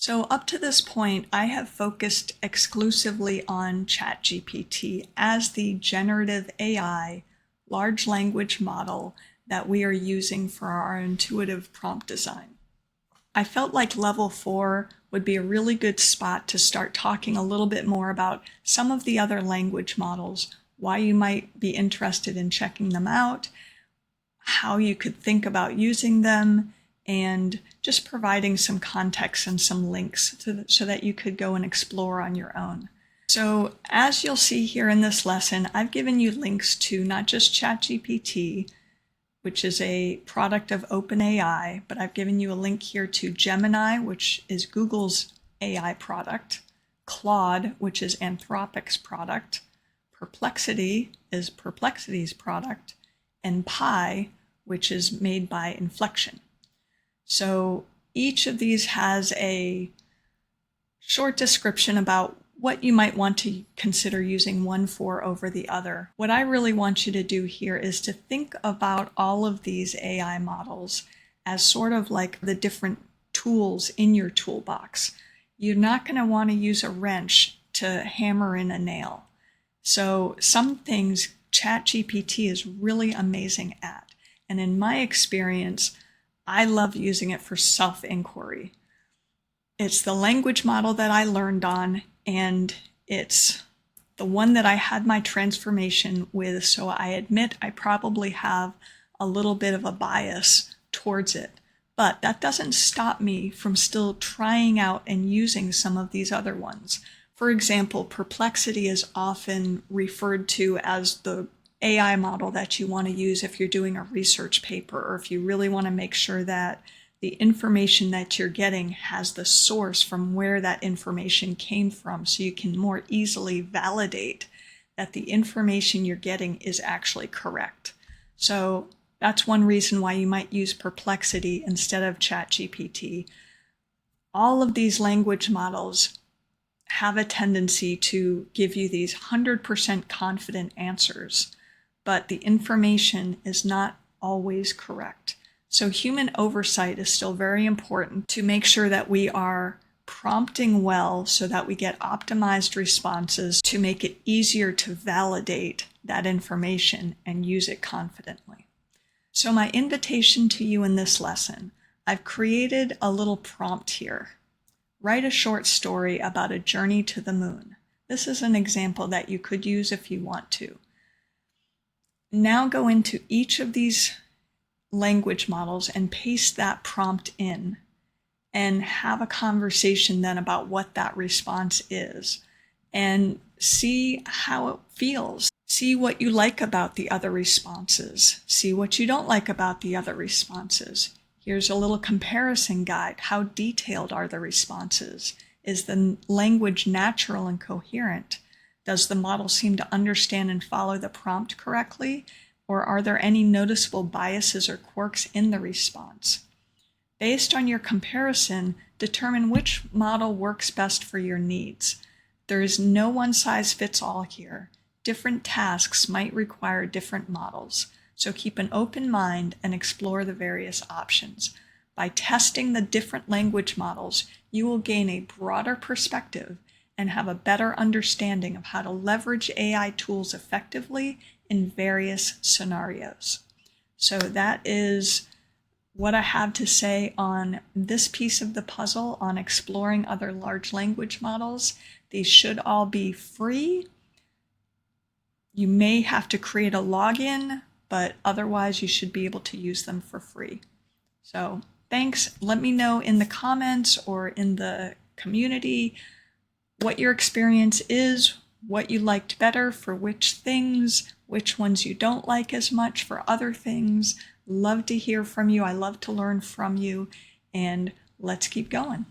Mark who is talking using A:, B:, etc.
A: So up to this point, I have focused exclusively on ChatGPT as the generative AI large language model that we are using for our intuitive prompt design. I felt like level 4 would be a really good spot to start talking a little bit more about some of the other language models, why you might be interested in checking them out, how you could think about using them, and just providing some context and some links so that you could go and explore on your own. So as you'll see here in this lesson, I've given you links to not just ChatGPT, which is a product of OpenAI, but I've given you a link here to Gemini, which is Google's AI product, Claude, which is Anthropic's product, Perplexity is Perplexity's product, and Pi, which is made by Inflection. So each of these has a short description about what you might want to consider using one for over the other. What I really want you to do here is to think about all of these AI models as sort of like the different tools in your toolbox. You're not going to want to use a wrench to hammer in a nail. So some things ChatGPT is really amazing at. And in my experience, I love using it for self-inquiry. It's the language model that I learned on, and it's the one that I had my transformation with, so I admit I probably have a little bit of a bias towards it. But that doesn't stop me from still trying out and using some of these other ones. For example, Perplexity is often referred to as the AI model that you want to use if you're doing a research paper, or if you really want to make sure that the information that you're getting has the source from where that information came from, so you can more easily validate that the information you're getting is actually correct. So that's one reason why you might use Perplexity instead of ChatGPT. All of these language models have a tendency to give you these 100% confident answers, but the information is not always correct. So human oversight is still very important to make sure that we are prompting well so that we get optimized responses to make it easier to validate that information and use it confidently. So my invitation to you in this lesson, I've created a little prompt here. Write a short story about a journey to the moon. This is an example that you could use if you want to. Now go into each of these language models and paste that prompt in and have a conversation then about what that response is and see how it feels. See what you like about the other responses. See what you don't like about the other responses. Here's a little comparison guide. How detailed are the responses? Is the language natural and coherent? Does the model seem to understand and follow the prompt correctly? Or are there any noticeable biases or quirks in the response? Based on your comparison, determine which model works best for your needs. There is no one-size-fits-all here. Different tasks might require different models, so keep an open mind and explore the various options. By testing the different language models, you will gain a broader perspective and have a better understanding of how to leverage AI tools effectively in various scenarios. So that is what I have to say on this piece of the puzzle on exploring other large language models. These should all be free. You may have to create a login, but otherwise you should be able to use them for free. So thanks. Let me know in the comments or in the community what your experience is, what you liked better for which things, which ones you don't like as much for other things. Love to hear from you. I love to learn from you, and let's keep going.